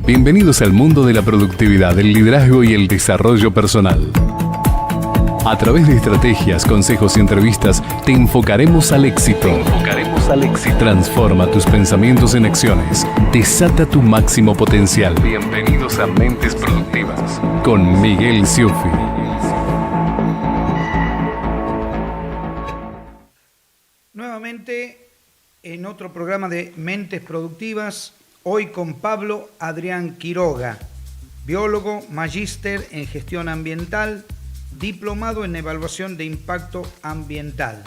Bienvenidos al mundo de la productividad, el liderazgo y el desarrollo personal. A través de estrategias, consejos y entrevistas te enfocaremos al éxito. Transforma tus pensamientos en acciones. Desata tu máximo potencial. Bienvenidos a Mentes Productivas con Miguel Sciuffi. Nuevamente en otro programa de Mentes Productivas, hoy con Pablo Adrián Quiroga, biólogo, magíster en gestión ambiental, diplomado en evaluación de impacto ambiental.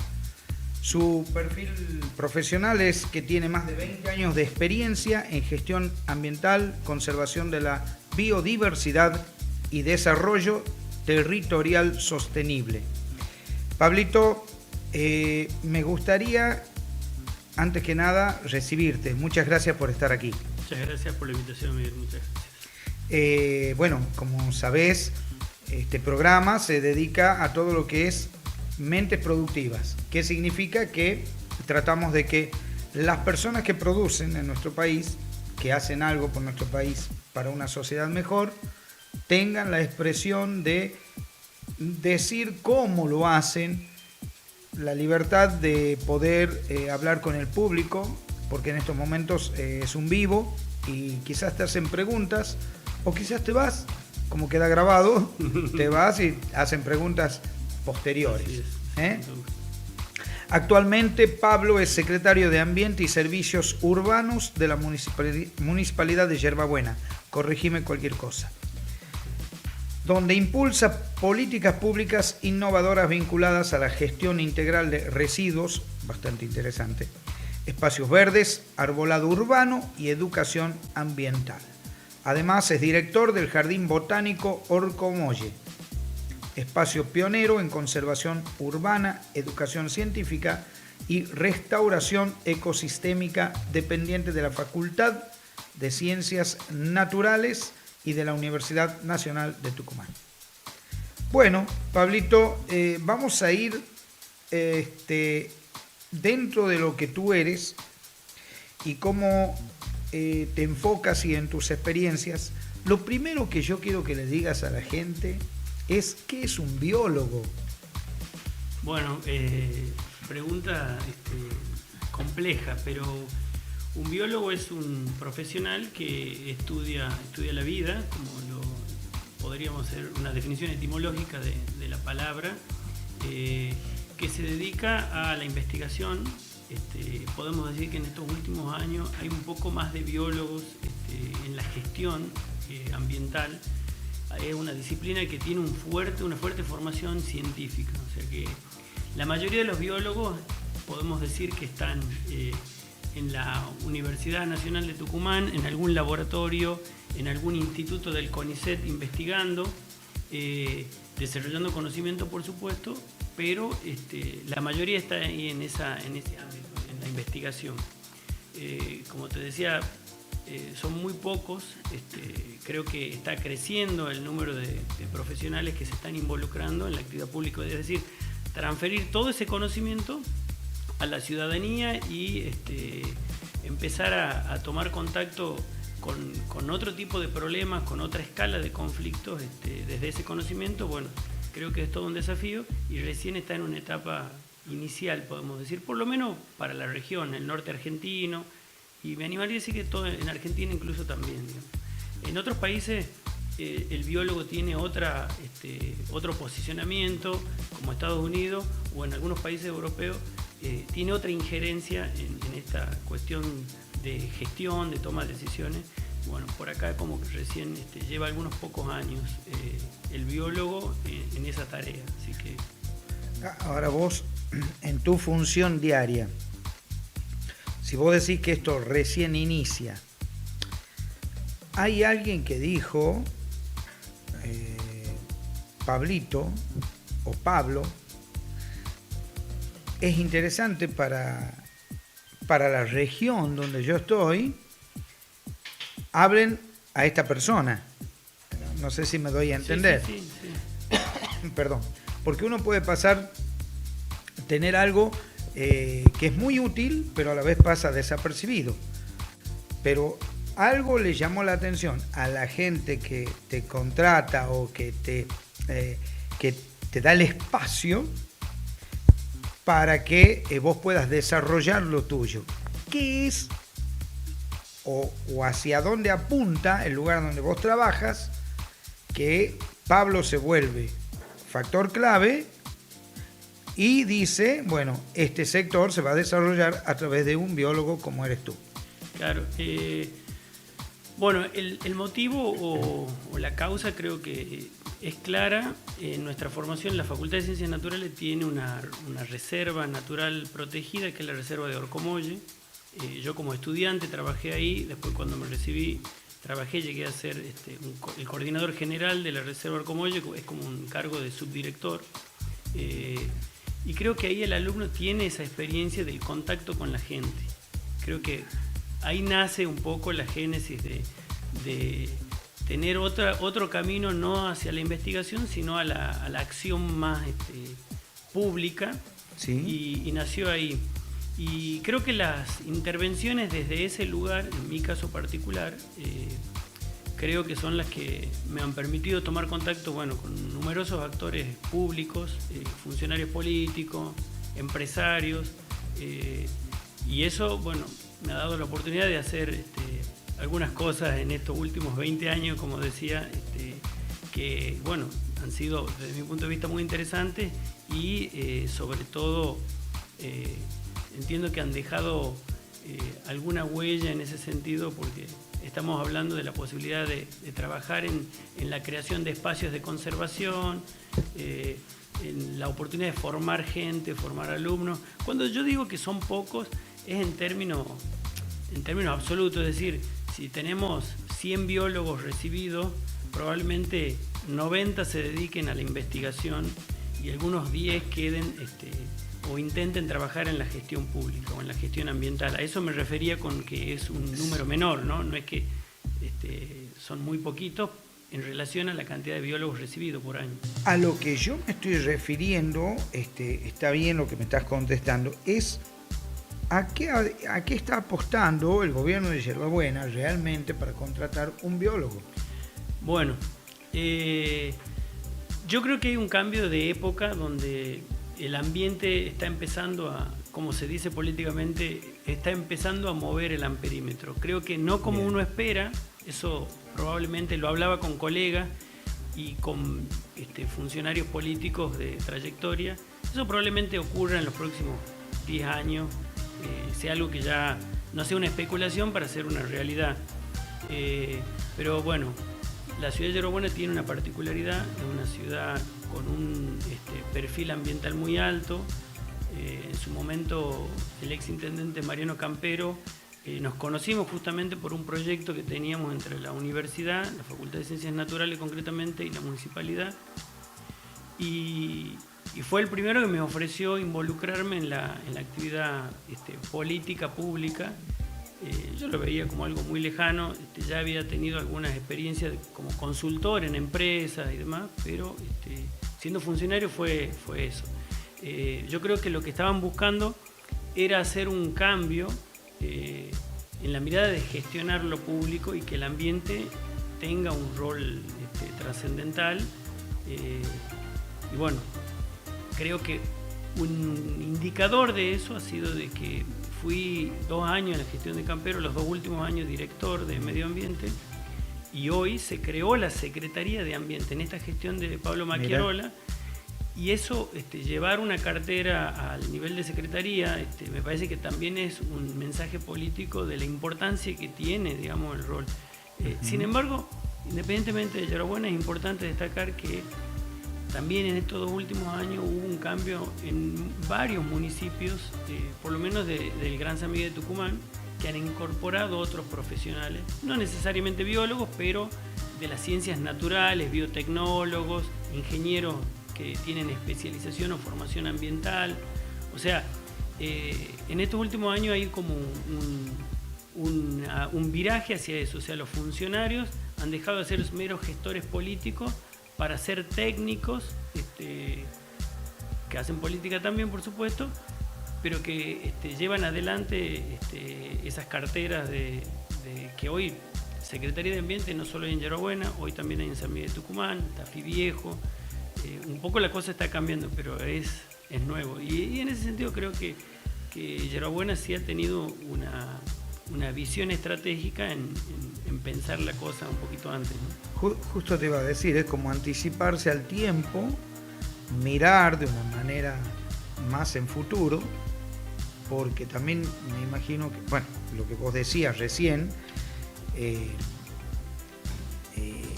Su perfil profesional es que tiene más de 20 años de experiencia en gestión ambiental, conservación de la biodiversidad y desarrollo territorial sostenible. Pablito, me gustaría, antes que nada, recibirte. Muchas gracias por estar aquí. Muchas gracias por la invitación, Miguel. Muchas gracias. Bueno, como sabés, este programa se dedica a todo lo que es mentes productivas. ¿Qué significa? Que tratamos de que las personas que producen en nuestro país, que hacen algo por nuestro país para una sociedad mejor, tengan la expresión de decir cómo lo hacen, la libertad de poder hablar con el público, porque en estos momentos es un vivo y quizás te hacen preguntas o quizás te vas, como queda grabado, te vas y hacen preguntas posteriores. Actualmente Pablo es secretario de Ambiente y Servicios Urbanos de la Municipalidad de Yerbabuena, corregime cualquier cosa, donde impulsa políticas públicas innovadoras vinculadas a la gestión integral de residuos, bastante interesante, espacios verdes, arbolado urbano y educación ambiental. Además es director del Jardín Botánico Orcomolle, espacio pionero en conservación urbana, educación científica y restauración ecosistémica, dependiente de la Facultad de Ciencias Naturales y de la Universidad Nacional de Tucumán. Bueno, Pablito, vamos a ir dentro de lo que tú eres y cómo te enfocas y en tus experiencias. Lo primero que yo quiero que le digas a la gente es ¿qué es un biólogo? Bueno, pregunta compleja, pero un biólogo es un profesional que estudia la vida, como lo podríamos hacer una definición etimológica de la palabra, que se dedica a la investigación. Podemos decir que en estos últimos años hay un poco más de biólogos en la gestión ambiental. Es una disciplina que tiene una fuerte formación científica, o sea que la mayoría de los biólogos podemos decir que están en la Universidad Nacional de Tucumán, en algún laboratorio, en algún instituto del CONICET investigando, desarrollando conocimiento, por supuesto, pero la mayoría está ahí en ese ámbito, en la investigación. Como te decía, son muy pocos, creo que está creciendo el número de profesionales que se están involucrando en la actividad pública, es decir, transferir todo ese conocimiento a la ciudadanía y empezar a tomar contacto con otro tipo de problemas, con otra escala de conflictos desde ese conocimiento. Bueno, creo que es todo un desafío y recién está en una etapa inicial, podemos decir, por lo menos para la región, el norte argentino, y me animaría a decir que todo en Argentina incluso también, digamos. En otros países el biólogo tiene otro posicionamiento, como Estados Unidos o en algunos países europeos, tiene otra injerencia en esta cuestión de gestión, de toma de decisiones. Bueno, por acá como que recién lleva algunos pocos años el biólogo en esa tarea. Así que... Ahora vos, en tu función diaria, si vos decís que esto recién inicia, hay alguien que dijo, Pablito o Pablo, es interesante para la región donde yo estoy, hablen a esta persona. No sé si me doy a entender. Sí. Perdón. Porque uno puede tener algo que es muy útil, pero a la vez pasa desapercibido. Pero algo le llamó la atención a la gente que te contrata o que te da el espacio para que vos puedas desarrollar lo tuyo. ¿Qué es o hacia dónde apunta el lugar donde vos trabajas que Pablo se vuelve factor clave y dice, bueno, este sector se va a desarrollar a través de un biólogo como eres tú? Claro. Bueno, el motivo o la causa creo que es clara. Nuestra formación en la Facultad de Ciencias Naturales tiene una reserva natural protegida, que es la reserva de Orcomolle. Yo como estudiante trabajé ahí, después cuando me recibí llegué a ser el coordinador general de la reserva Orcomolle, es como un cargo de subdirector. Y creo que ahí el alumno tiene esa experiencia del contacto con la gente. Creo que ahí nace un poco la génesis de tener otro camino, no hacia la investigación, sino a la acción más pública. ¿Sí? Y nació ahí. Y creo que las intervenciones desde ese lugar, en mi caso particular, creo que son las que me han permitido tomar contacto, bueno, con numerosos actores públicos, funcionarios políticos, empresarios, y eso, bueno, me ha dado la oportunidad de hacer algunas cosas en estos últimos 20 años, como decía, que, bueno, han sido, desde mi punto de vista, muy interesantes y, sobre todo, entiendo que han dejado alguna huella en ese sentido, porque estamos hablando de la posibilidad de trabajar en la creación de espacios de conservación, en la oportunidad de formar gente, formar alumnos. Cuando yo digo que son pocos, es en términos absolutos, es decir, si tenemos 100 biólogos recibidos, probablemente 90 se dediquen a la investigación y algunos 10 queden o intenten trabajar en la gestión pública o en la gestión ambiental. A eso me refería con que es un número menor, ¿no? No es que son muy poquitos en relación a la cantidad de biólogos recibidos por año. A lo que yo me estoy refiriendo, está bien lo que me estás contestando, es ¿a qué está apostando el gobierno de Yerbabuena realmente para contratar un biólogo? Bueno, yo creo que hay un cambio de época donde el ambiente está empezando a, como se dice políticamente, está empezando a mover el amperímetro. Creo que no como uno espera, eso probablemente lo hablaba con colegas y con funcionarios políticos de trayectoria. Eso probablemente ocurra en los próximos 10 años, sea algo que ya no sea una especulación para ser una realidad. Pero bueno, la ciudad de Yerbabuena tiene una particularidad, es una ciudad con un perfil ambiental muy alto. En su momento el exintendente Mariano Campero, nos conocimos justamente por un proyecto que teníamos entre la universidad, la Facultad de Ciencias Naturales concretamente, y la municipalidad. Y fue el primero que me ofreció involucrarme en la actividad política pública. Yo lo veía como algo muy lejano, ya había tenido algunas experiencias como consultor en empresas y demás, pero siendo funcionario fue eso. Yo creo que lo que estaban buscando era hacer un cambio en la mirada de gestionar lo público y que el ambiente tenga un rol trascendental. Y bueno, creo que un indicador de eso ha sido de que fui 2 años en la gestión de Campero, los 2 últimos años director de Medio Ambiente, y hoy se creó la Secretaría de Ambiente en esta gestión de Pablo Macchiarola. Y eso, llevar una cartera al nivel de secretaría, me parece que también es un mensaje político de la importancia que tiene, digamos, el rol. Sin embargo, independientemente de Yerbabuena, es importante destacar que también en estos 2 últimos años hubo un cambio en varios municipios, por lo menos del Gran San Miguel de Tucumán, que han incorporado otros profesionales, no necesariamente biólogos, pero de las ciencias naturales, biotecnólogos, ingenieros que tienen especialización o formación ambiental. O sea, en estos últimos años hay como un viraje hacia eso. O sea, los funcionarios han dejado de ser meros gestores políticos para ser técnicos, que hacen política también, por supuesto, pero que llevan adelante esas carteras que hoy Secretaría de Ambiente no solo hay en Yerbabuena, hoy también hay en San Miguel de Tucumán, Tafí Viejo. Un poco la cosa está cambiando, pero es nuevo. Y en ese sentido creo que Yerbabuena sí ha tenido una visión estratégica en pensar la cosa un poquito antes, ¿no? Justo te iba a decir, es como anticiparse al tiempo, mirar de una manera más en futuro, porque también me imagino que, bueno, lo que vos decías recién,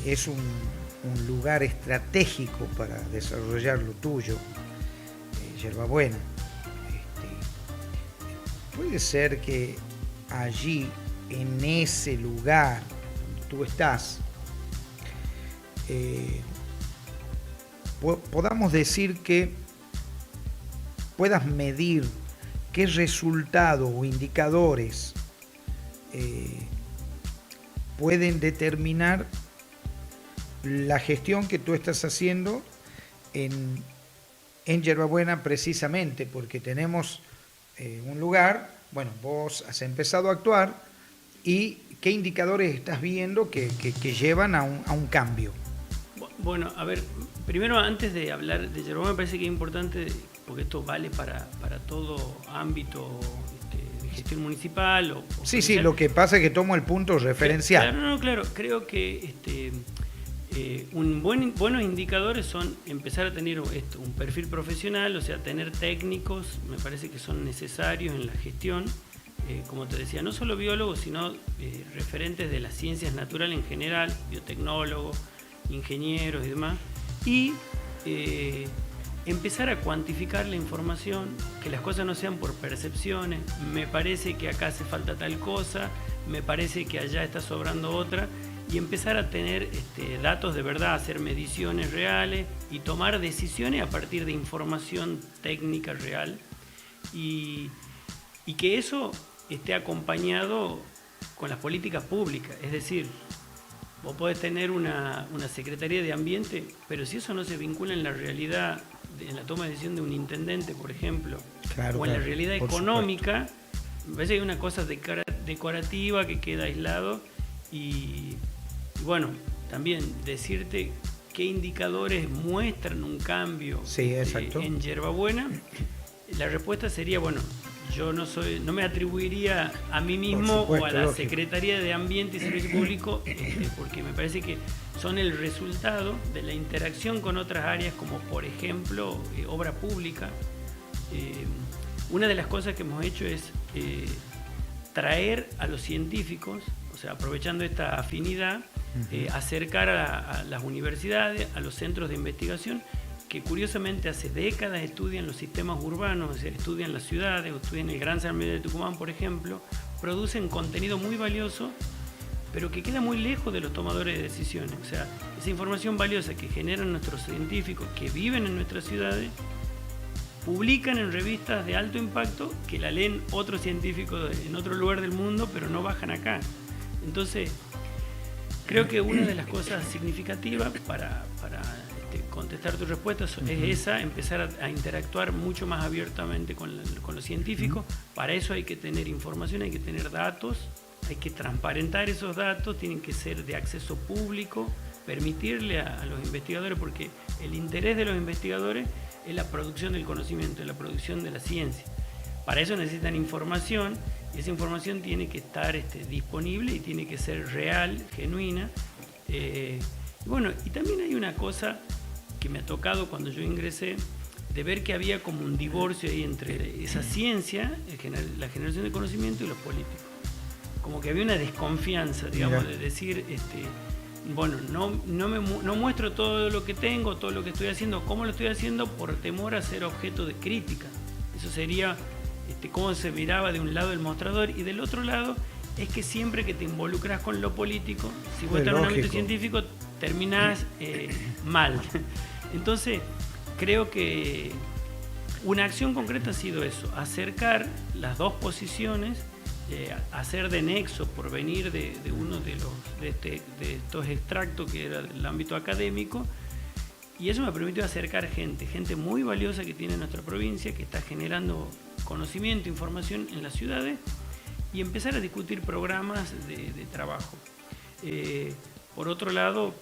es un lugar estratégico para desarrollar lo tuyo, Yerbabuena. Puede ser que allí, en ese lugar donde tú estás, podamos decir que puedas medir qué resultado o indicadores pueden determinar la gestión que tú estás haciendo en Yerbabuena, precisamente porque tenemos un lugar, bueno, vos has empezado a actuar, y qué indicadores estás viendo que llevan a un cambio. Bueno, a ver, primero antes de hablar de Yerbabuena, me parece que es importante, porque esto vale para todo ámbito de gestión municipal. Sí, lo que pasa es que tomo el punto referencial. Claro, creo que buenos indicadores son empezar a tener un perfil profesional, o sea, tener técnicos, me parece que son necesarios en la gestión, como te decía, no solo biólogos, sino referentes de las ciencias naturales en general, biotecnólogos, ingenieros y demás, y empezar a cuantificar la información, que las cosas no sean por percepciones, me parece que acá hace falta tal cosa, me parece que allá está sobrando otra, y empezar a tener datos de verdad, hacer mediciones reales y tomar decisiones a partir de información técnica real, y que eso esté acompañado con las políticas públicas. Es decir, vos podés tener una Secretaría de Ambiente, pero si eso no se vincula en la realidad, en la toma de decisión de un intendente, por ejemplo, o en la realidad económica, me parece que hay una cosa decorativa que queda aislado. Y bueno, también decirte qué indicadores muestran un cambio en Yerbabuena, la respuesta sería, bueno, yo no me atribuiría a mí mismo o a la Secretaría de Ambiente y Servicio Público, porque me parece que son el resultado de la interacción con otras áreas, como por ejemplo obra pública. Una de las cosas que hemos hecho es traer a los científicos, o sea, aprovechando esta afinidad, acercar a las universidades, a los centros de investigación, que curiosamente hace décadas estudian los sistemas urbanos, o sea, estudian las ciudades, o estudian el Gran San Miguel de Tucumán, por ejemplo, producen contenido muy valioso, pero que queda muy lejos de los tomadores de decisiones. O sea, esa información valiosa que generan nuestros científicos que viven en nuestras ciudades, publican en revistas de alto impacto que la leen otros científicos en otro lugar del mundo, pero no bajan acá. Entonces, creo que una de las cosas significativas para contestar tu respuesta es esa, empezar a interactuar mucho más abiertamente con los científicos. Para eso hay que tener información, hay que tener datos, hay que transparentar esos datos, tienen que ser de acceso público, permitirle a los investigadores, porque el interés de los investigadores es la producción del conocimiento, es la producción de la ciencia. Para eso necesitan información, y esa información tiene que estar disponible y tiene que ser real, genuina. Bueno, y también hay una cosa que me ha tocado cuando yo ingresé, de ver que había como un divorcio ahí entre esa ciencia, la generación de conocimiento, y los políticos. Como que había una desconfianza, digamos, de decir, bueno, no muestro todo lo que tengo, todo lo que estoy haciendo, cómo lo estoy haciendo, por temor a ser objeto de crítica. Eso sería cómo se miraba de un lado el mostrador, y del otro lado es que siempre que te involucras con lo político, si vos estás en un ámbito científico, terminás mal. Entonces, creo que una acción concreta ha sido eso, acercar las dos posiciones, hacer de nexo por venir de uno de estos extractos que era del ámbito académico, y eso me permitió acercar gente muy valiosa que tiene nuestra provincia, que está generando conocimiento, información en las ciudades, y empezar a discutir programas de trabajo. Por otro lado,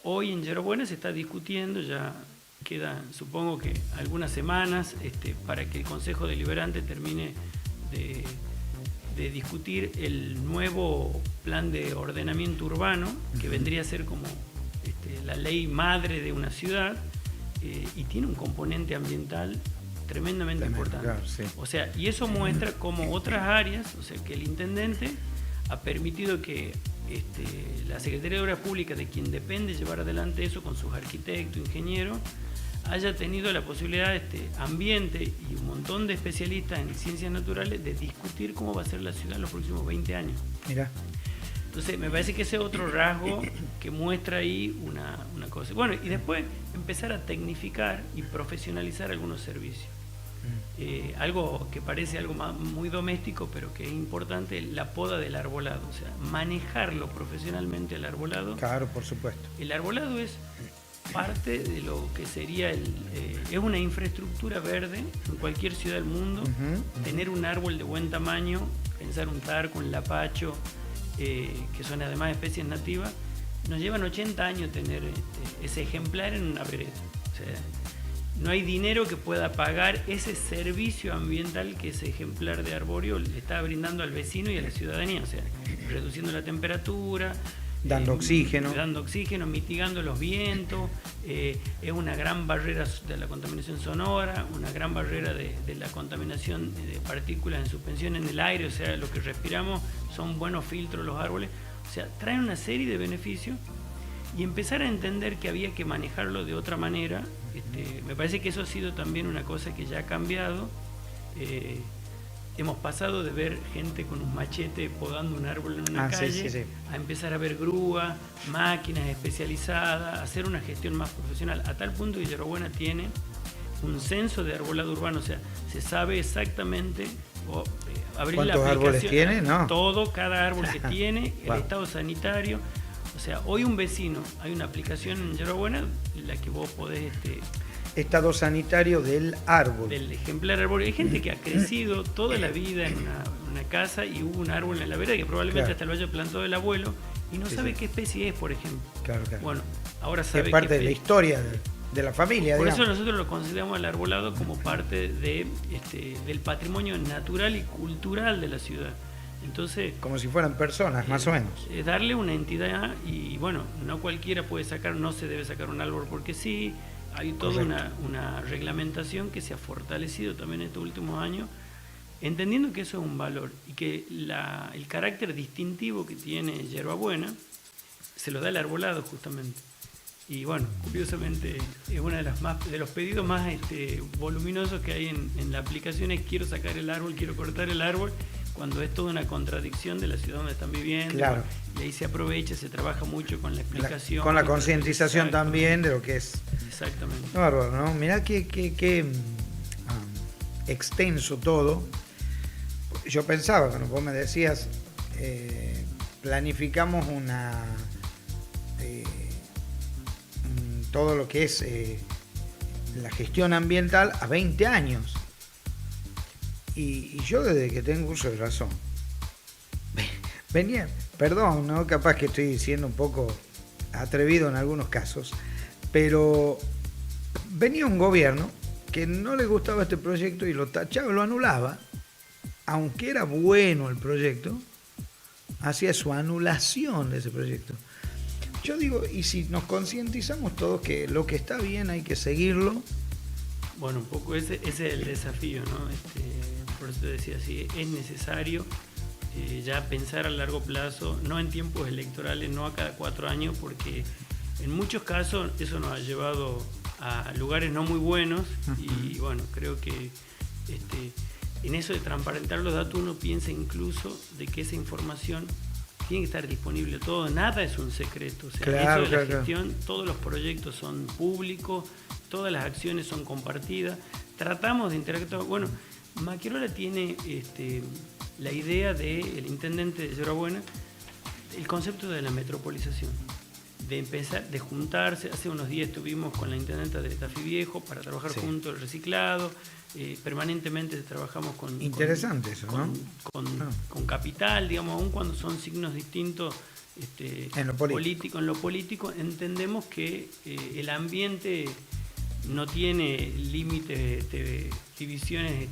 hoy en Yerba Buena se está discutiendo, ya quedan supongo que algunas semanas para que el Consejo Deliberante termine de discutir el nuevo plan de ordenamiento urbano, que vendría a ser como la ley madre de una ciudad, y tiene un componente ambiental tremendamente importante. Claro, sí. O sea, y eso muestra cómo otras áreas, o sea, que el intendente ha permitido que la Secretaría de Obras Públicas, de quien depende llevar adelante eso con sus arquitectos, ingenieros, haya tenido la posibilidad, ambiente y un montón de especialistas en ciencias naturales, de discutir cómo va a ser la ciudad en los próximos 20 años. Mira. Entonces, me parece que ese es otro rasgo que muestra ahí una cosa. Bueno, y después empezar a tecnificar y profesionalizar algunos servicios. Algo que parece algo muy doméstico, pero que es importante, la poda del arbolado, o sea, manejarlo profesionalmente el arbolado. Claro, por supuesto. El arbolado es parte de lo que sería es una infraestructura verde en cualquier ciudad del mundo. Tener un árbol de buen tamaño, pensar un tarco, un lapacho, que son además especies nativas, nos llevan 80 años tener ese ejemplar en una vereda. O sea, no hay dinero que pueda pagar ese servicio ambiental que ese ejemplar de arbóreo le está brindando al vecino y a la ciudadanía, o sea, reduciendo la temperatura, dando oxígeno, mitigando los vientos, es una gran barrera de la contaminación sonora, una gran barrera de la contaminación de partículas en suspensión en el aire, o sea, lo que respiramos son buenos filtros los árboles, o sea, traen una serie de beneficios, y empezar a entender que había que manejarlo de otra manera. Me parece que eso ha sido también una cosa que ya ha cambiado. Hemos pasado de ver gente con un machete podando un árbol en una calle, sí. a empezar a ver grúas, máquinas especializadas, a hacer una gestión más profesional, a tal punto que Yerba Buena tiene un censo de arbolado urbano, o sea, se sabe exactamente abrir la ¿cuántos aplicación, árboles tiene? No. Todo, cada árbol que tiene, Wow. el estado sanitario. O sea, hoy un vecino, hay una aplicación en Yerba Buena en la que vos podés estado sanitario del árbol. del ejemplar árbol. Hay gente que ha crecido toda la vida en una casa y hubo un árbol en la vereda que probablemente Claro. hasta lo haya plantado el abuelo y no sabe qué especie es, por ejemplo. Claro. Bueno, ahora Que sabe es parte qué de la especie. historia de la familia, Por digamos. eso nosotros lo consideramos al arbolado como parte del patrimonio natural y cultural de la ciudad. Entonces, Como si fueran personas, más o menos. darle una entidad, y bueno, no cualquiera puede sacar, no se debe sacar un árbol porque sí, hay toda una reglamentación que se ha fortalecido también en estos últimos años, entendiendo que eso es un valor y que el carácter distintivo que tiene Yerba Buena se lo da el arbolado justamente. Y bueno, curiosamente es uno de los pedidos más voluminosos que hay en la aplicación, es quiero sacar el árbol, quiero cortar el árbol, cuando es toda una contradicción de la ciudad donde están viviendo. Claro. Y ahí se aprovecha, se trabaja mucho con la explicación. Con la concientización Exactamente. también de lo que es. Exactamente. Bárbaro, ¿no? Mirá qué extenso todo. Yo pensaba, cuando vos me decías, planificamos todo lo que es la gestión ambiental a 20 años. Y yo desde que tengo uso de razón, venía, perdón, ¿no? Capaz que estoy siendo un poco atrevido en algunos casos, pero venía un gobierno que no le gustaba este proyecto y lo tachaba, lo anulaba, aunque era bueno el proyecto, hacía su anulación de ese proyecto. Yo digo, y si nos concientizamos todos que lo que está bien hay que seguirlo. Bueno, un poco ese es el desafío, ¿no? Por eso te decía, sí, es necesario ya pensar a largo plazo, no en tiempos electorales, no a cada 4 años, porque en muchos casos eso nos ha llevado a lugares no muy buenos. Y bueno, creo que en eso de transparentar los datos uno piensa incluso de que esa información tiene que estar disponible todo, nada es un secreto, o sea, Claro, eso de la claro. gestión, todos los proyectos son públicos, todas las acciones son compartidas, tratamos de interactuar. Bueno, Macchiarola tiene la idea del intendente de Yerba Buena, el concepto de la metropolización, de empezar, de juntarse. Hace unos días estuvimos con la intendenta de Tafí Viejo para trabajar juntos el reciclado, permanentemente trabajamos con... Interesante eso, ¿no? Con capital, digamos, aun cuando son signos distintos, en lo político, entendemos que el ambiente no tiene límites de divisiones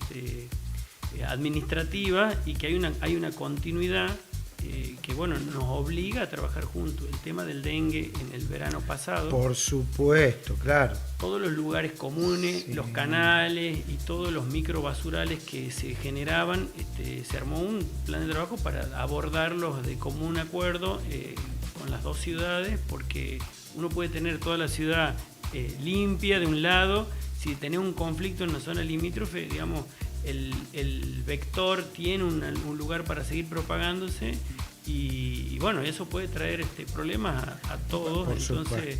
administrativas y que hay una continuidad que nos obliga a trabajar juntos. El tema del dengue en el verano pasado. Por supuesto, claro. Todos los lugares comunes, sí, los canales y todos los microbasurales que se generaban, se armó un plan de trabajo para abordarlos de común acuerdo con las dos ciudades, porque uno puede tener toda la ciudad limpia de un lado, si tenés un conflicto en la zona limítrofe, digamos, el vector tiene un lugar para seguir propagándose y eso puede traer problemas a todos.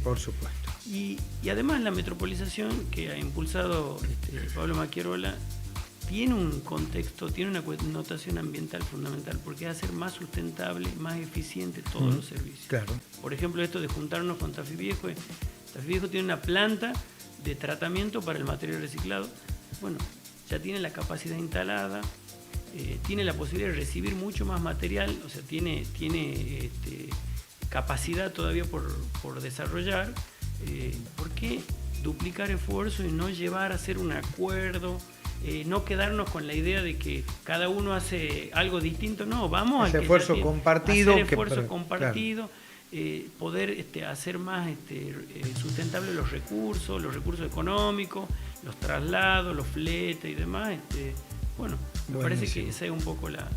Por supuesto. Y además la metropolización que ha impulsado Pablo Macchiarola tiene un contexto, tiene una connotación ambiental fundamental, porque es hacer más sustentable, más eficiente todos los servicios. Claro. Por ejemplo, esto de juntarnos con Tafí Viejo. Tafí Viejo tiene una planta de tratamiento para el material reciclado. Ya tiene la capacidad instalada, tiene la posibilidad de recibir mucho más material, o sea, tiene capacidad todavía por desarrollar. ¿Por qué duplicar esfuerzos y no llevar a hacer un acuerdo? No quedarnos con la idea de que cada uno hace algo distinto, no, vamos a hacer esfuerzo compartido, compartido, poder hacer más sustentables los recursos económicos, los traslados, los fletes y demás. Me parece que esa es un poco la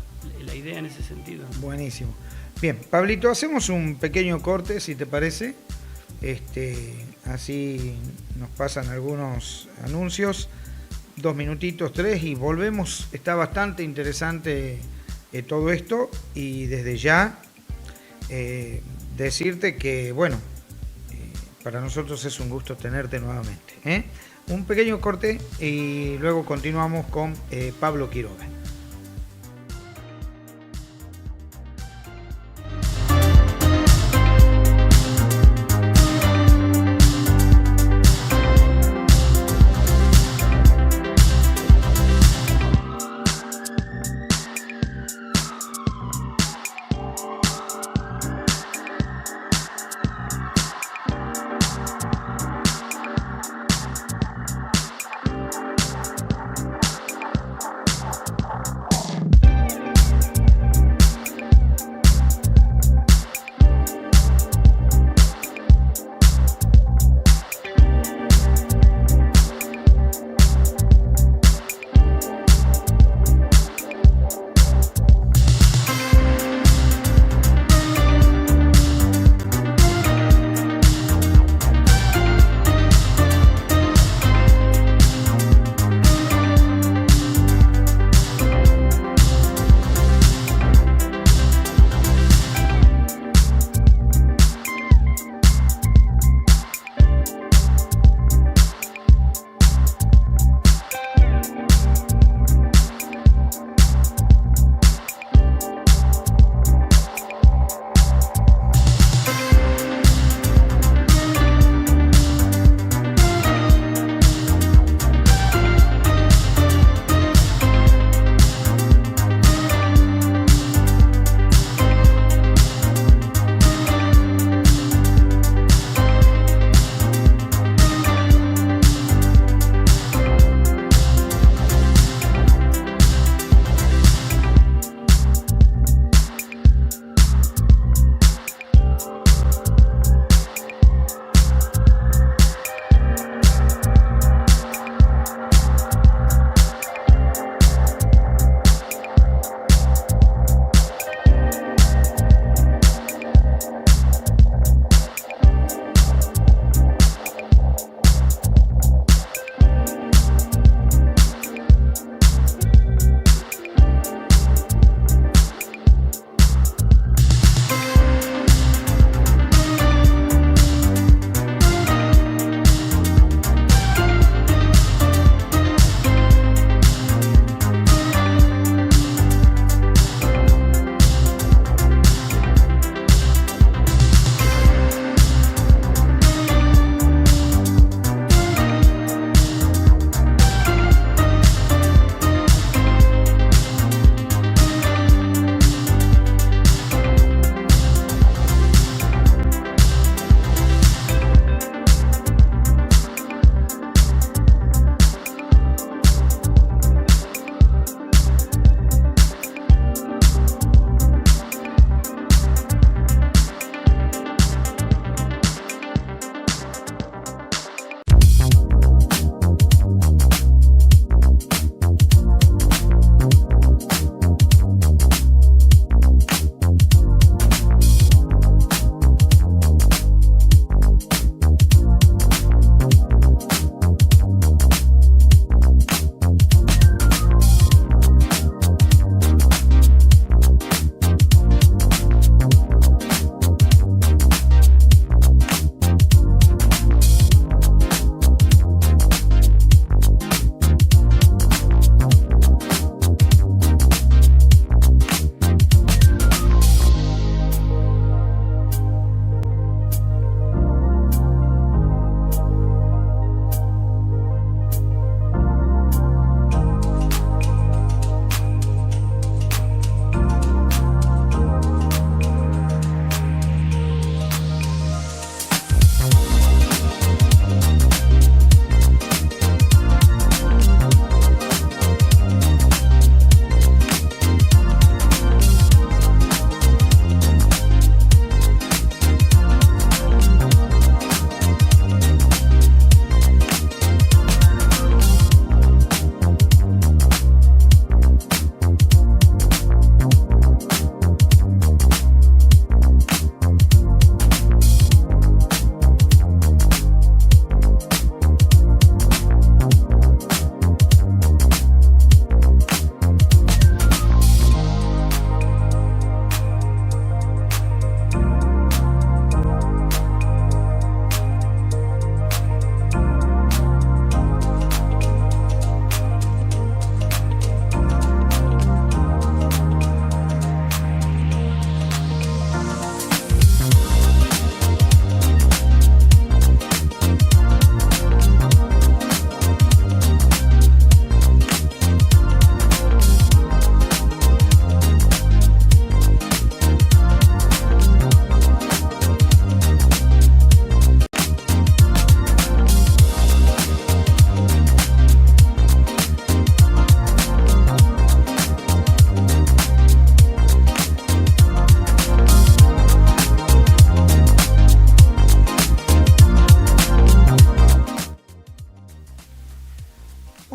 idea en ese sentido. Buenísimo. Bien, Pablito, hacemos un pequeño corte, si te parece. Así nos pasan algunos anuncios, 2 minutitos, 3, y volvemos. Está bastante interesante todo esto, y desde ya decirte que, para nosotros es un gusto tenerte nuevamente. Un pequeño corte y luego continuamos con Pablo Quiroga.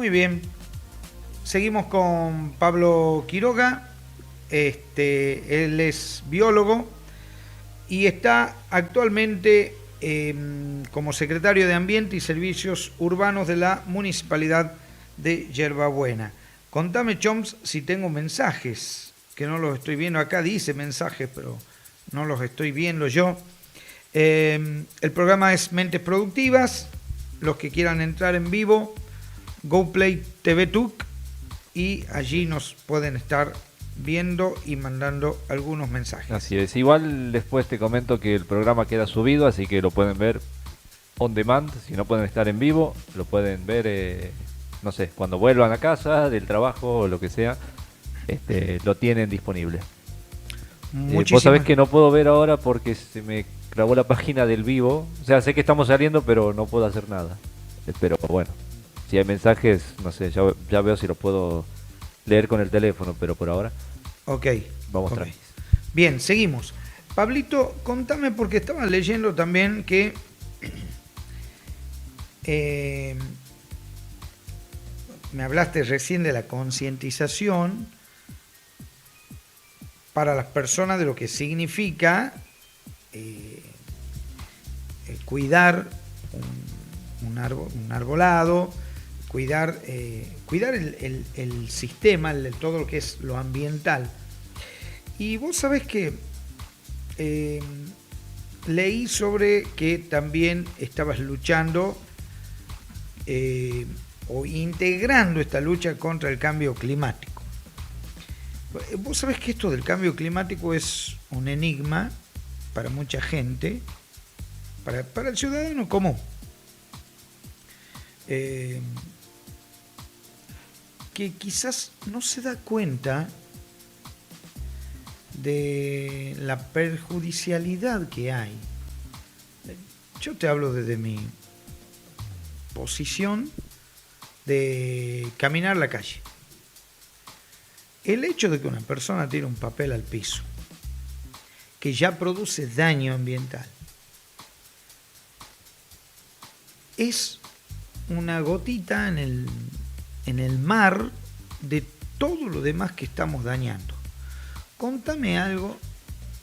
Muy bien. Seguimos con Pablo Quiroga. Él es biólogo y está actualmente como secretario de Ambiente y Servicios Urbanos de la Municipalidad de Yerbabuena. Contame, Choms, si tengo mensajes, que no los estoy viendo acá, dice mensajes, pero no los estoy viendo yo. El programa es Mentes Productivas. Los que quieran entrar en vivo, GoPlay TV Tuc, y allí nos pueden estar viendo y mandando algunos mensajes. Así es. Igual después te comento que el programa queda subido, así que lo pueden ver on demand. Si no pueden estar en vivo, lo pueden ver, no sé, cuando vuelvan a casa, del trabajo o lo que sea, lo tienen disponible. Vos sabés que no puedo ver ahora porque se me grabó la página del vivo. O sea, sé que estamos saliendo, pero no puedo hacer nada. Pero bueno, si hay mensajes, no sé, ya veo si los puedo leer con el teléfono, pero por ahora... Ok. Vamos atrás. Bien, seguimos. Pablito, contame, porque estaba leyendo también que me hablaste recién de la concientización para las personas de lo que significa cuidar un arbolado, cuidar el sistema, todo lo que es lo ambiental. Y vos sabés que leí sobre que también estabas luchando o integrando esta lucha contra el cambio climático. Vos sabés que esto del cambio climático es un enigma para mucha gente, para el ciudadano común. Que quizás no se da cuenta de la perjudicialidad que hay. Yo te hablo desde mi posición de caminar la calle. El hecho de que una persona tire un papel al piso, que ya produce daño ambiental, es una gotita en el mar de todo lo demás que estamos dañando. Contame algo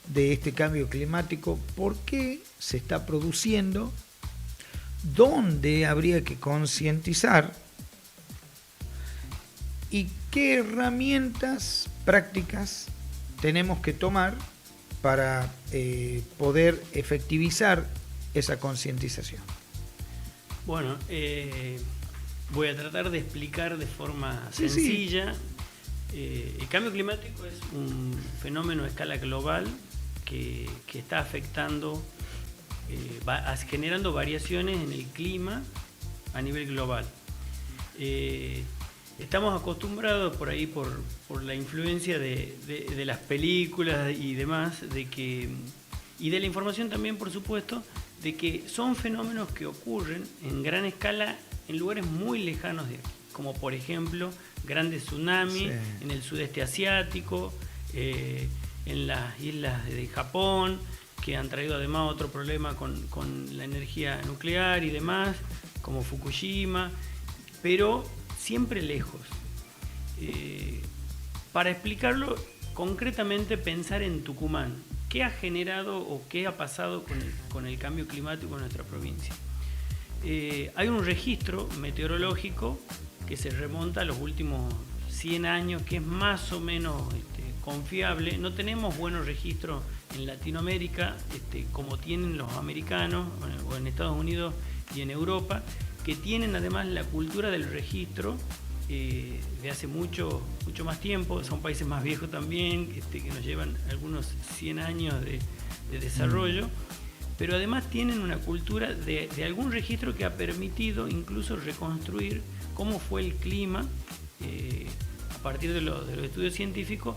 de este cambio climático, por qué se está produciendo, dónde habría que concientizar y qué herramientas prácticas tenemos que tomar para poder efectivizar esa concientización. Bueno, voy a tratar de explicar de forma sencilla. El cambio climático es un fenómeno a escala global que está afectando, generando variaciones en el clima a nivel global. Estamos acostumbrados por ahí, por la influencia de las películas y demás, y de la información también, por supuesto, de que son fenómenos que ocurren en gran escala en lugares muy lejanos de aquí, como por ejemplo grandes tsunamis en el sudeste asiático, en las islas de Japón, que han traído además otro problema con la energía nuclear y demás, como Fukushima, pero siempre lejos. Para explicarlo concretamente, pensar en Tucumán. ¿Qué ha generado o qué ha pasado con el cambio climático en nuestra provincia? Hay un registro meteorológico que se remonta a los últimos 100 años, que es más o menos confiable. No tenemos buenos registros en Latinoamérica como tienen los americanos o en Estados Unidos y en Europa, que tienen además la cultura del registro de hace mucho más tiempo. Son países más viejos también, que nos llevan algunos 100 años de desarrollo, pero además tienen una cultura de algún registro que ha permitido incluso reconstruir cómo fue el clima a partir de los estudios científicos,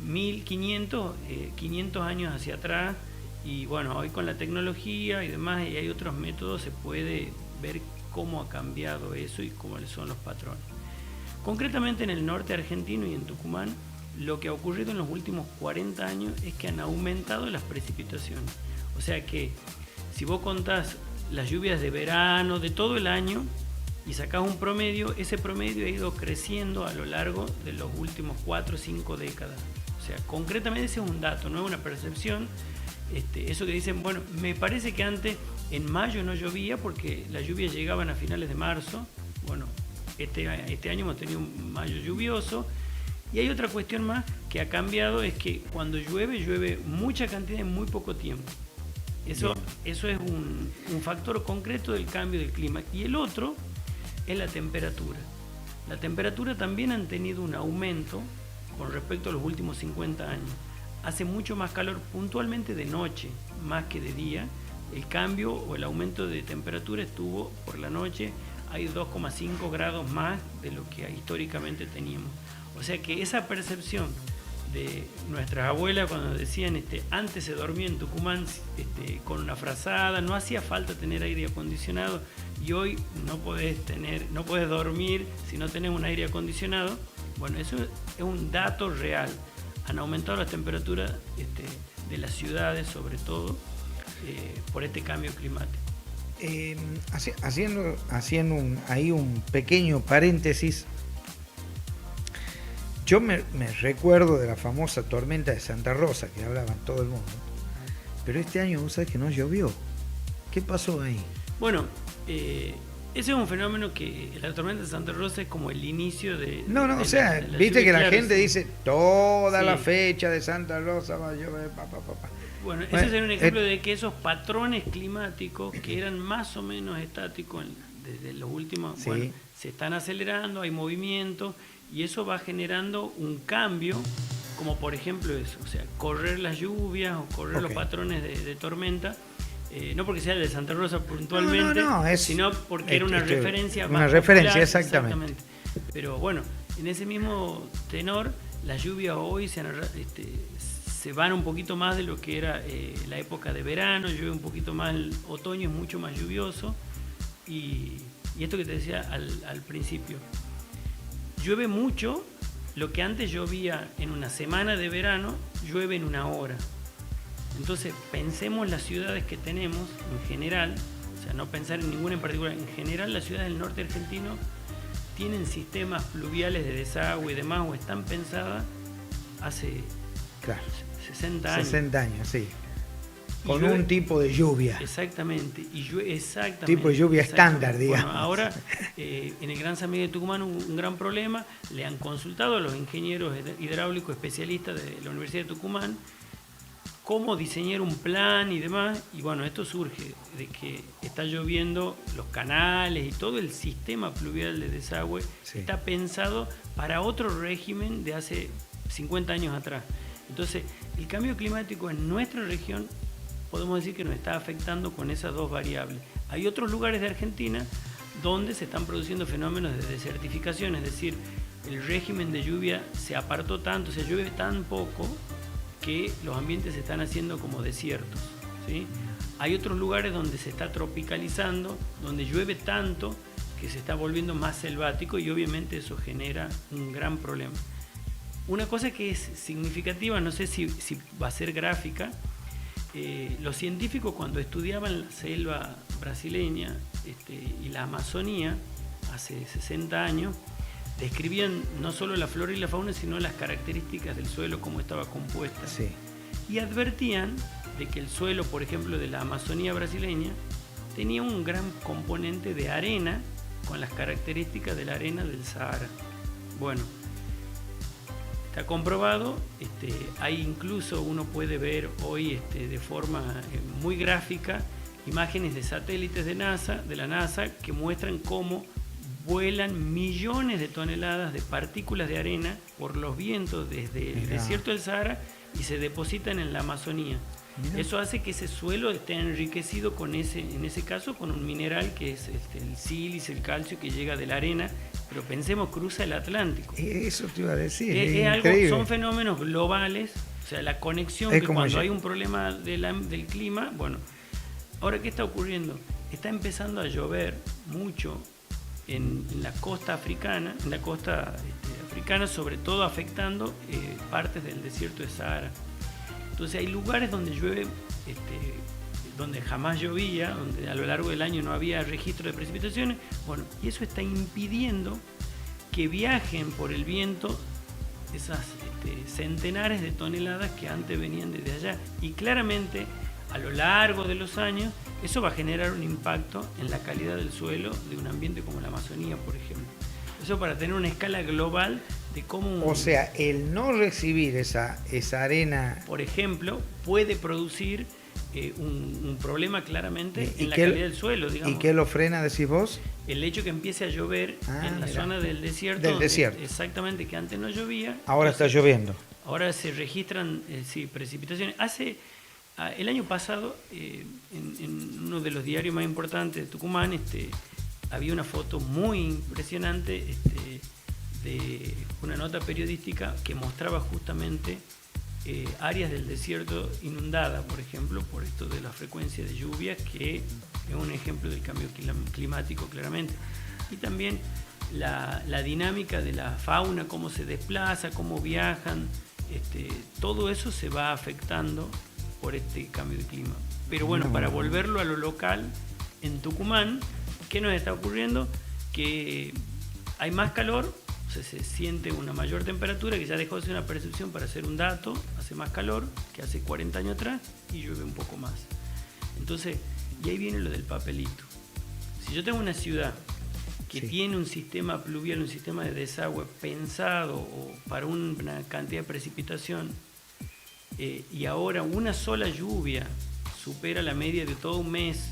1500, 500 años hacia atrás, y bueno, hoy con la tecnología y demás, y hay otros métodos, se puede ver cómo ha cambiado eso y cómo son los patrones. Concretamente en el norte argentino y en Tucumán, lo que ha ocurrido en los últimos 40 años es que han aumentado las precipitaciones. O sea que si vos contás las lluvias de verano, de todo el año, y sacás un promedio, ese promedio ha ido creciendo a lo largo de los últimos 4 o 5 décadas. O sea, concretamente ese es un dato, no es una percepción. Eso que dicen, bueno, me parece que antes en mayo no llovía porque las lluvias llegaban a finales de marzo. Bueno, este año hemos tenido un mayo lluvioso. Y hay otra cuestión más que ha cambiado, es que cuando llueve mucha cantidad en muy poco tiempo. Eso es un factor concreto del cambio del clima. Y el otro es la temperatura. La temperatura también han tenido un aumento con respecto a los últimos 50 años. Hace mucho más calor puntualmente de noche, más que de día. El cambio o el aumento de temperatura estuvo por la noche, hay 2,5 grados más de lo que históricamente teníamos. O sea que esa percepción de nuestras abuelas cuando decían antes se dormía en Tucumán con una frazada, no hacía falta tener aire acondicionado, y hoy no podés dormir si no tenés un aire acondicionado. Bueno, eso es un dato real. Han aumentado las temperaturas de las ciudades, sobre todo por este cambio climático. Haciendo ahí un pequeño paréntesis, yo me recuerdo de la famosa tormenta de Santa Rosa que hablaban todo el mundo, pero este año vos sabés que no llovió. ¿Qué pasó ahí? Bueno, ese es un fenómeno que la tormenta de Santa Rosa es como el inicio de... o sea, viste que la gente dice toda la Sí. fecha de Santa Rosa va a llover, Bueno, ese sería un ejemplo de que esos patrones climáticos que eran más o menos estáticos desde los últimos, Sí. bueno, se están acelerando, hay movimiento, y eso va generando un cambio, como por ejemplo eso, o sea, correr las lluvias o correr los patrones de tormenta. No porque sea de Santa Rosa puntualmente, sino porque era una referencia más referencia, popular, exactamente. Pero bueno, en ese mismo tenor, las lluvias hoy se van un poquito más de lo que era la época de verano, llueve un poquito más, el otoño es mucho más lluvioso, y esto que te decía al principio, llueve mucho, lo que antes llovía en una semana de verano, llueve en una hora. Entonces pensemos las ciudades que tenemos en general, o sea, no pensar en ninguna en particular, en general las ciudades del norte argentino tienen sistemas pluviales de desagüe y demás, o están pensadas hace 60 años. 60 años, sí. Con llueve, un tipo de lluvia. Exactamente. Exactamente. Tipo de lluvia estándar, digamos. Bueno, ahora, en el Gran San Miguel de Tucumán hubo un gran problema. Le han consultado a los ingenieros hidráulicos especialistas de la Universidad de Tucumán cómo diseñar un plan y demás. Y bueno, esto surge de que está lloviendo, los canales y todo el sistema pluvial de desagüe está pensado para otro régimen de hace 50 años atrás. Entonces, el cambio climático en nuestra región podemos decir que nos está afectando con esas dos variables. Hay otros lugares de Argentina donde se están produciendo fenómenos de desertificación, es decir, el régimen de lluvia se apartó tanto, se llueve tan poco que los ambientes se están haciendo como desiertos, ¿sí? Hay otros lugares donde se está tropicalizando, donde llueve tanto que se está volviendo más selvático, y obviamente eso genera un gran problema. Una cosa que es significativa, no sé si va a ser gráfica, los científicos cuando estudiaban la selva brasileña y la Amazonía hace 60 años, describían no solo la flora y la fauna, sino las características del suelo, cómo estaba compuesta. Sí. Y advertían de que el suelo, por ejemplo, de la Amazonía brasileña, tenía un gran componente de arena con las características de la arena del Sahara. Bueno, está comprobado, hay incluso, uno puede ver hoy de forma muy gráfica imágenes de satélites de la NASA que muestran cómo vuelan millones de toneladas de partículas de arena por los vientos desde el desierto del Sahara y se depositan en la Amazonía. Eso hace que ese suelo esté enriquecido en ese caso con un mineral que es el sílice, el calcio que llega de la arena, pero pensemos, cruza el Atlántico. Eso te iba a decir. Es algo, son fenómenos globales, o sea, la conexión que cuando hay un problema del clima, bueno, ahora ¿qué está ocurriendo? Está empezando a llover mucho en la costa africana, sobre todo afectando partes del desierto de Sahara. Entonces hay lugares donde llueve, donde jamás llovía, donde a lo largo del año no había registro de precipitaciones. Bueno, y eso está impidiendo que viajen por el viento esas centenares de toneladas que antes venían desde allá. Y claramente, a lo largo de los años, eso va a generar un impacto en la calidad del suelo de un ambiente como la Amazonía, por ejemplo. Eso para tener una escala global de cómo... O sea, el no recibir esa arena... Por ejemplo, puede producir un problema claramente en la calidad del suelo, digamos. ¿Y qué lo frena, decís vos? El hecho que empiece a llover en la zona del desierto. Del desierto. Exactamente, que antes no llovía. Ahora está lloviendo. Ahora se registran precipitaciones. El año pasado, en uno de los diarios más importantes de Tucumán, había una foto muy impresionante de una nota periodística que mostraba justamente áreas del desierto inundadas, por ejemplo, por esto de la frecuencia de lluvias, que es un ejemplo del cambio climático claramente. Y también la dinámica de la fauna, cómo se desplaza, cómo viajan, todo eso se va afectando por este cambio de clima. Pero bueno, para volverlo a lo local, en Tucumán, ¿qué nos está ocurriendo? Que hay más calor, o sea, se siente una mayor temperatura, que ya dejó de ser una percepción para ser un dato, hace más calor que hace 40 años atrás y llueve un poco más. Entonces, y ahí viene lo del papelito. Si yo tengo una ciudad que tiene un sistema pluvial, un sistema de desagüe pensado para una cantidad de precipitación, y ahora una sola lluvia supera la media de todo un mes,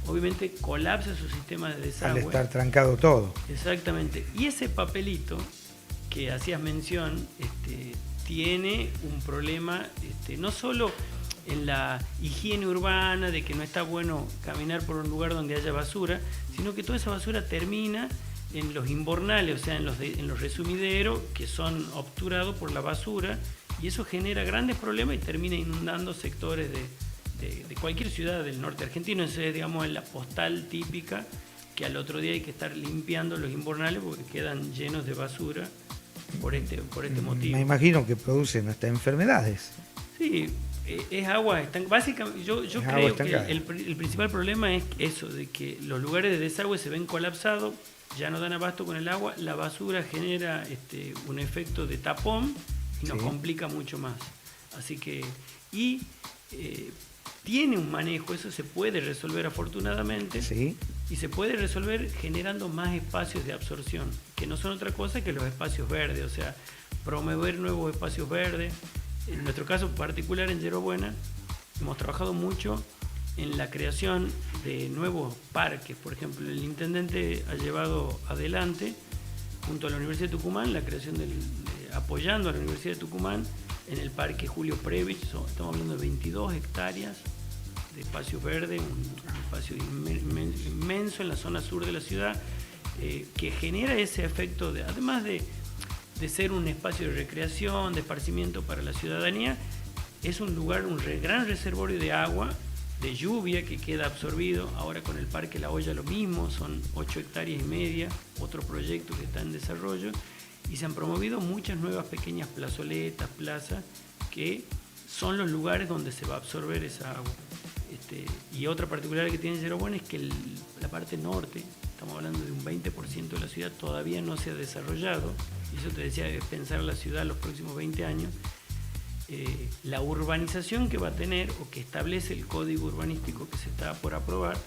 obviamente colapsa su sistema de desagüe. Al estar trancado todo. Exactamente. Y ese papelito que hacías mención tiene un problema no solo en la higiene urbana, de que no está bueno caminar por un lugar donde haya basura, sino que toda esa basura termina en los invernales, o sea, en los resumideros, que son obturados por la basura, y eso genera grandes problemas y termina inundando sectores de cualquier ciudad del norte argentino. Esa es, digamos, la postal típica, que al otro día hay que estar limpiando los invernales porque quedan llenos de basura por este motivo. Me imagino que producen hasta enfermedades. Sí, es agua estancada. Básicamente, yo creo que el principal problema es eso, de que los lugares de desagüe se ven colapsados, ya no dan abasto con el agua, la basura genera un efecto de tapón y nos complica mucho más. Así que, tiene un manejo, eso se puede resolver afortunadamente, y se puede resolver generando más espacios de absorción, que no son otra cosa que los espacios verdes, o sea, promover nuevos espacios verdes. En nuestro caso particular en Yerba Buena, hemos trabajado mucho en la creación de nuevos parques. Por ejemplo, el intendente ha llevado adelante, junto a la Universidad de Tucumán, la creación apoyando a la Universidad de Tucumán, en el Parque Julio Previch. Estamos hablando de 22 hectáreas de espacio verde, un espacio inmenso en la zona sur de la ciudad, que genera ese efecto, además de ser un espacio de recreación, de esparcimiento para la ciudadanía, es un lugar, un gran reservorio de agua, de lluvia que queda absorbido. Ahora con el Parque La Olla lo mismo, son 8 hectáreas y media, otro proyecto que está en desarrollo, y se han promovido muchas nuevas pequeñas plazoletas, plazas, que son los lugares donde se va a absorber esa agua. Y otra particularidad que tiene Yerba Buena es que la parte norte, estamos hablando de un 20% de la ciudad, todavía no se ha desarrollado, y eso te decía, es pensar la ciudad los próximos 20 años. La urbanización que va a tener, o que establece el código urbanístico que se está por aprobar,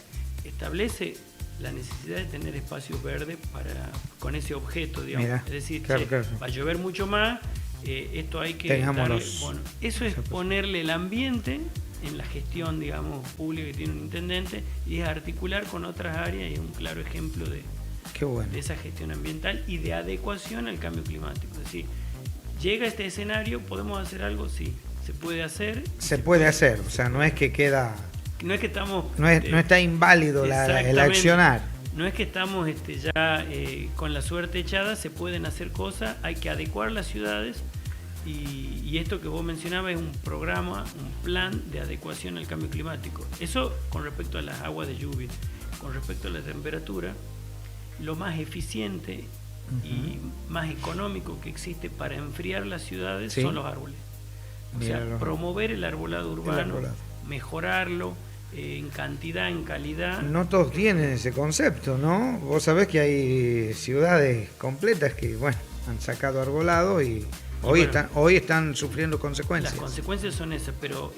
establece la necesidad de tener espacios verdes con ese objeto, digamos. Mirá, es decir, claro. Va a llover mucho más, esto hay que darle, bueno, eso es ponerle el ambiente en la gestión, digamos, pública que tiene un intendente, y es articular con otras áreas, y es un claro ejemplo de esa gestión ambiental y de adecuación al cambio climático. Es decir, llega este escenario, ¿podemos hacer algo? Sí, se puede hacer. Se puede hacer, o sea, no es que queda... No es que estamos... No está inválido el accionar. No es que estamos ya con la suerte echada, se pueden hacer cosas, hay que adecuar las ciudades, y esto que vos mencionabas es un programa, un plan de adecuación al cambio climático. Eso con respecto a las aguas de lluvia. Con respecto a la temperatura, lo más eficiente y más económico que existe para enfriar las ciudades son los árboles. O sea, promover el arbolado urbano, mejorarlo, en cantidad, en calidad. No todos tienen ese concepto, ¿no? Vos sabés que hay ciudades completas que, bueno, han sacado arbolado y hoy están sufriendo consecuencias. Las consecuencias son esas, pero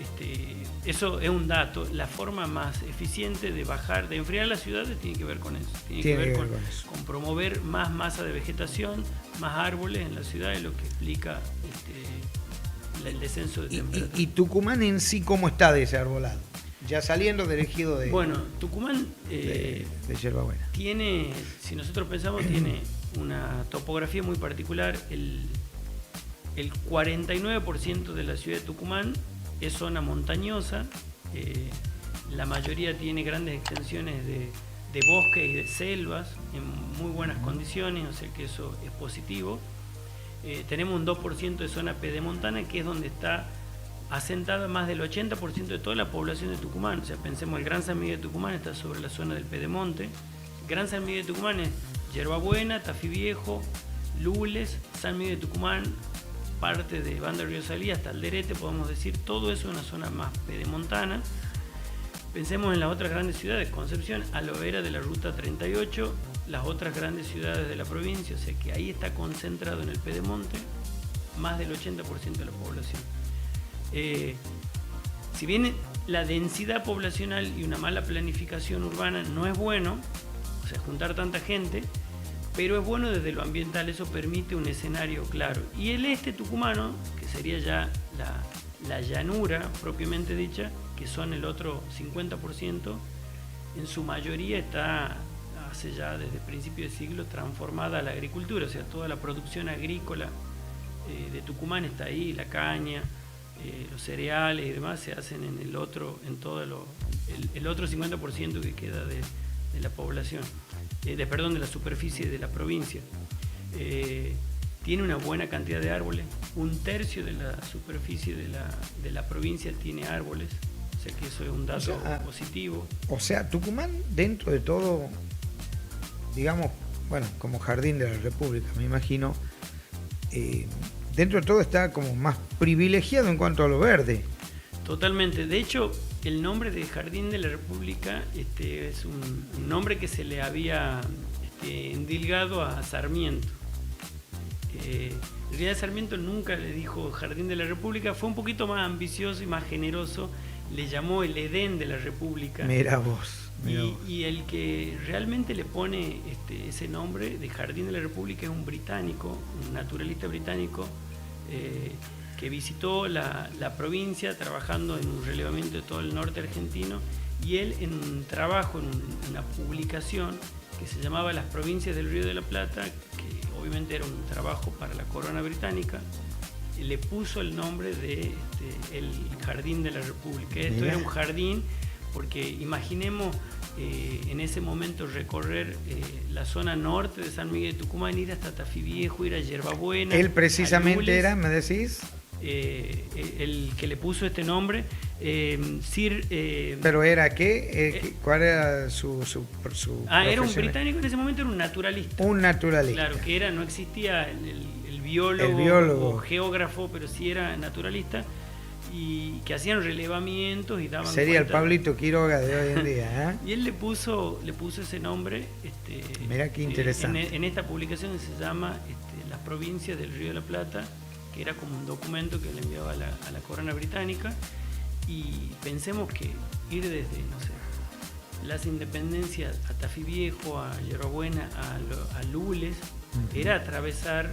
eso es un dato. La forma más eficiente de bajar, de enfriar las ciudades tiene que ver con eso. Tiene que ver con promover más masa de vegetación, más árboles en las ciudades, lo que explica el descenso de temperatura. ¿Y Tucumán en sí cómo está de ese arbolado? Ya saliendo del ejido de... Bueno, Tucumán de Yerbabuena. Tiene, si nosotros pensamos, tiene una topografía muy particular. El 49% de la ciudad de Tucumán es zona montañosa. La mayoría tiene grandes extensiones de bosques y de selvas en muy buenas condiciones, o sea que eso es positivo. Tenemos un 2% de zona pedemontana, que es donde está asentada más del 80% de toda la población de Tucumán. O sea, pensemos, el Gran San Miguel de Tucumán está sobre la zona del pedemonte. Gran San Miguel de Tucumán es Yerbabuena, Tafí Viejo, Lules, San Miguel de Tucumán, parte de Banda de Río Salí hasta Alderete, podemos decir, todo eso es una zona más pedemontana. Pensemos en las otras grandes ciudades, Concepción, a la vera de la Ruta 38, las otras grandes ciudades de la provincia, o sea que ahí está concentrado en el pedemonte más del 80% de la población. Si bien la densidad poblacional y una mala planificación urbana no es bueno, o sea, juntar tanta gente, pero es bueno desde lo ambiental, eso permite un escenario claro. Y el este tucumano, que sería ya la llanura propiamente dicha, que son el otro 50%, en su mayoría está, hace ya desde principios de siglo, transformada a la agricultura, o sea, toda la producción agrícola de Tucumán está ahí, la caña, los cereales y demás se hacen en el otro 50% que queda de la población, de la superficie de la provincia. Tiene una buena cantidad de árboles, 1/3 de la superficie de la provincia tiene árboles, o sea que eso es un dato positivo. O sea, Tucumán, dentro de todo, digamos, bueno, como jardín de la República, me imagino, dentro de todo está como más privilegiado en cuanto a lo verde. Totalmente. De hecho, el nombre de Jardín de la República es un nombre que se le había endilgado a Sarmiento. En realidad Sarmiento nunca le dijo Jardín de la República, fue un poquito más ambicioso y más generoso, le llamó el Edén de la República. Mira vos. Y el que realmente le pone ese nombre de Jardín de la República es un británico, un naturalista británico, que visitó la provincia trabajando en un relevamiento de todo el norte argentino, y él en un trabajo, en una publicación que se llamaba Las Provincias del Río de la Plata, que obviamente era un trabajo para la corona británica, le puso el nombre de el Jardín de la República. Esto era un jardín porque imaginemos en ese momento recorrer la zona norte de San Miguel de Tucumán, ir hasta Tafí Viejo, ir a Yerbabuena. Él precisamente era, ¿me decís? El que le puso este nombre, Sir... ¿Pero era qué? ¿Cuál era su era un británico, en ese momento era un naturalista. Un naturalista. Claro, que no existía el biólogo o geógrafo, pero sí era naturalista, y que hacían relevamientos y daban Sería cuenta. el Pablito Quiroga de hoy en día, ¿eh? Y él le puso ese nombre. Mirá qué interesante. En esta publicación que se llama Las Provincias del Río de la Plata, que era como un documento que le enviaba a la corona británica. Y pensemos que ir desde, no sé, las Independencias a Tafí Viejo, a Yerbabuena, a Lules, era atravesar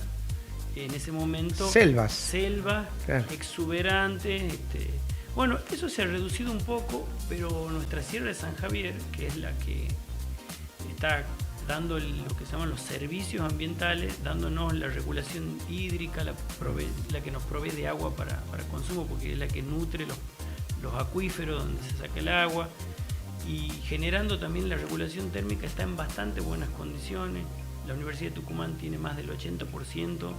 en ese momento selvas claro, exuberantes. Bueno, eso se ha reducido un poco, pero nuestra Sierra de San Javier, que es la que está dando lo que se llaman los servicios ambientales, dándonos la regulación hídrica, la que nos provee de agua para consumo, porque es la que nutre los acuíferos donde se saca el agua, y generando también la regulación térmica, está en bastante buenas condiciones. La Universidad de Tucumán tiene más del 80%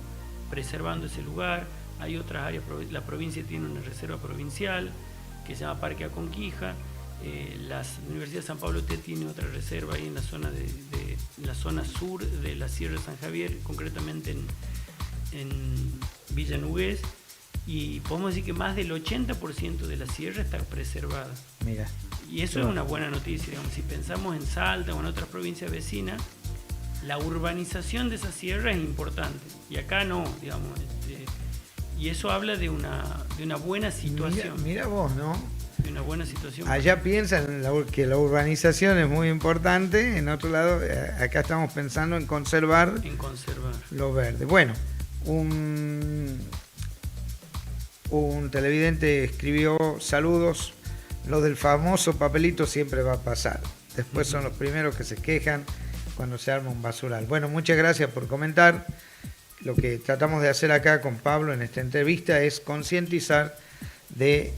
preservando ese lugar. Hay otras áreas, la provincia tiene una reserva provincial que se llama Parque Aconquija. La Universidad de San Pablo tiene otra reserva ahí en la zona la zona sur de la Sierra de San Javier, concretamente en Villa Nugués. y podemos decir que más del 80% de la sierra está preservada. Mira. Y eso es una buena noticia, digamos. Si pensamos en Salta o en otras provincias vecinas, la urbanización de esa sierra es importante, y acá no, digamos. Y eso habla de una buena situación. Mira vos, ¿no? De una buena situación. Allá piensan que la urbanización es muy importante, en otro lado, acá estamos pensando en conservar. En conservar. Lo verde. Bueno, un televidente escribió: saludos, lo del famoso papelito siempre va a pasar. Después son los primeros que se quejan cuando se arma un basural. Bueno, muchas gracias por comentar. Lo que tratamos de hacer acá con Pablo en esta entrevista es concientizar de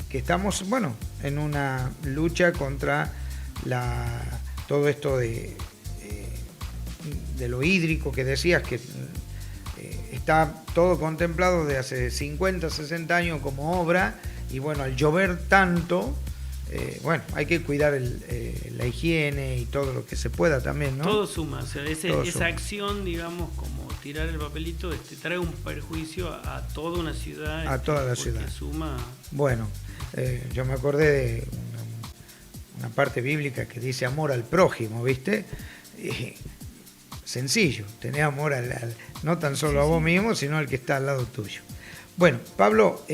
que estamos, bueno, en una lucha contra todo esto de lo hídrico que decías, que está todo contemplado de hace 50, 60 años como obra, y bueno, al llover tanto, bueno, hay que cuidar la higiene y todo lo que se pueda también, ¿no? Todo suma, o sea, Todo esa suma. acción, digamos, como tirar el papelito, trae un perjuicio a toda una ciudad. A toda la porque ciudad. Suma. Bueno, yo me acordé de una parte bíblica que dice amor al prójimo, ¿viste? Sencillo, tener amor no tan solo a vos mismo, sino al que está al lado tuyo. Bueno, Pablo,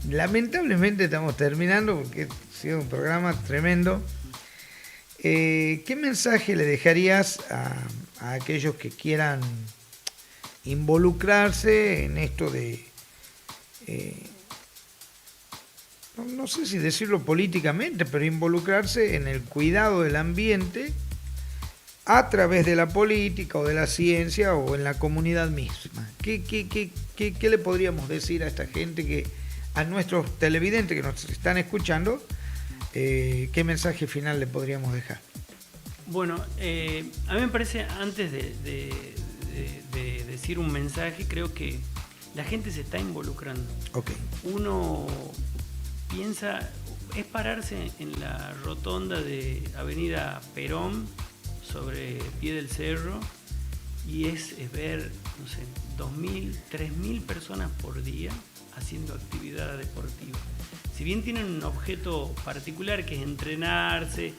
lamentablemente estamos terminando porque ha sido un programa tremendo. ¿Qué mensaje le dejarías a aquellos que quieran involucrarse en esto de, no sé si decirlo políticamente, pero involucrarse en el cuidado del ambiente a través de la política o de la ciencia o en la comunidad misma? ¿Qué le podríamos decir a esta gente, a nuestros televidentes que nos están escuchando? ¿Qué mensaje final le podríamos dejar? Bueno, a mí me parece, antes de decir un mensaje, creo que la gente se está involucrando. Okay. Uno piensa, es pararse en la rotonda de Avenida Perón, sobre Pie del Cerro, y es ver, no sé, 2.000, 3.000 personas por día haciendo actividad deportiva. Si bien tienen un objeto particular que es entrenarse,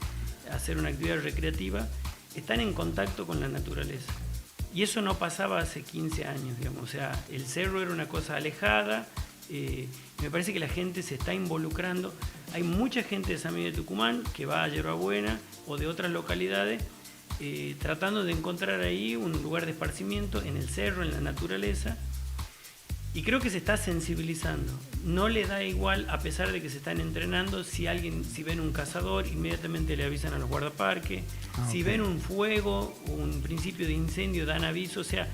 hacer una actividad recreativa, están en contacto con la naturaleza. Y eso no pasaba hace 15 años, digamos. O sea, el cerro era una cosa alejada. Me parece que la gente se está involucrando. Hay mucha gente de San Miguel de Tucumán que va a Yerbabuena o de otras localidades tratando de encontrar ahí un lugar de esparcimiento en el cerro, en la naturaleza. Y creo que se está sensibilizando. No le da igual, a pesar de que se están entrenando, si ven un cazador, inmediatamente le avisan a los guardaparques. Si ven un fuego, un principio de incendio, dan aviso. O sea,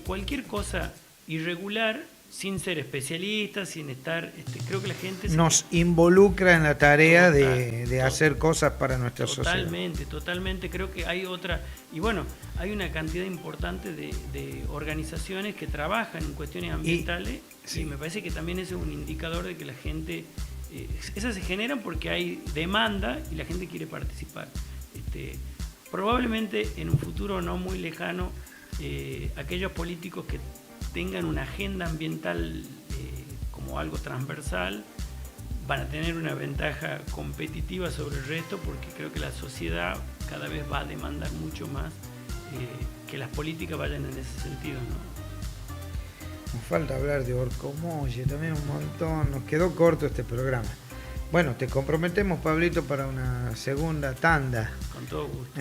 cualquier cosa irregular, sin ser especialistas, sin estar... creo que la gente... Nos involucra en la tarea de hacer cosas para nuestra sociedad. Totalmente. Creo que hay otra... Y bueno, hay una cantidad importante de organizaciones que trabajan en cuestiones ambientales y me parece que también ese es un indicador de que la gente... esas se generan porque hay demanda y la gente quiere participar. Probablemente en un futuro no muy lejano, aquellos políticos que tengan una agenda ambiental como algo transversal van a tener una ventaja competitiva sobre el resto, porque creo que la sociedad cada vez va a demandar mucho más que las políticas vayan en ese sentido, ¿no? Nos falta hablar de Orcomolle también un montón, nos quedó corto este programa. Bueno, te comprometemos, Pablito, para una segunda tanda. Con todo gusto.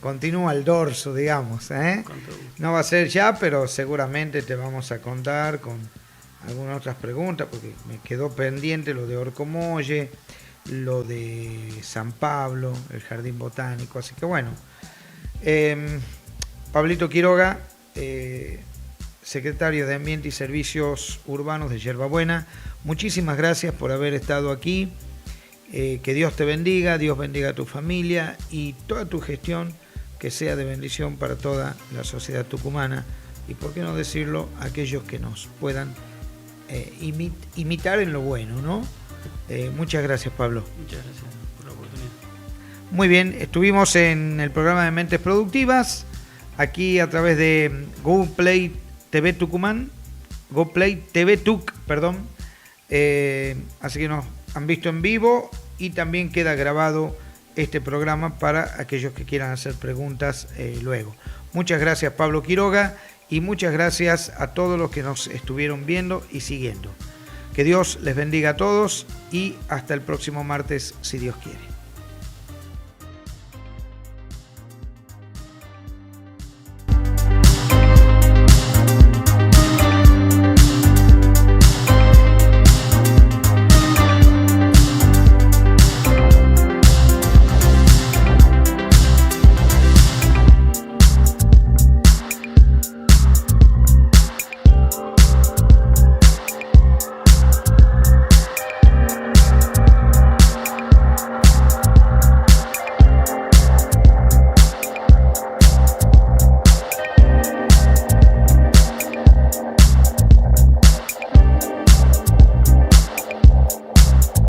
Continúa el dorso, digamos. Con todo gusto. No va a ser ya, pero seguramente te vamos a contar con algunas otras preguntas, porque me quedó pendiente lo de Orcomolle, lo de San Pablo, el Jardín Botánico. Así que bueno, Pablito Quiroga, secretario de Ambiente y Servicios Urbanos de Yerbabuena, muchísimas gracias por haber estado aquí. Que Dios te bendiga, Dios bendiga a tu familia y toda tu gestión que sea de bendición para toda la sociedad tucumana y, por qué no decirlo, aquellos que nos puedan imitar en lo bueno, ¿no? Muchas gracias, Pablo. Muchas gracias por la oportunidad. Muy bien, estuvimos en el programa de Mentes Productivas, aquí a través de Google Play TV Tucumán, GoPlay TV Tuc, perdón. Así que nos han visto en vivo y también queda grabado este programa para aquellos que quieran hacer preguntas luego. Muchas gracias, Pablo Quiroga, y muchas gracias a todos los que nos estuvieron viendo y siguiendo. Que Dios les bendiga a todos y hasta el próximo martes, si Dios quiere.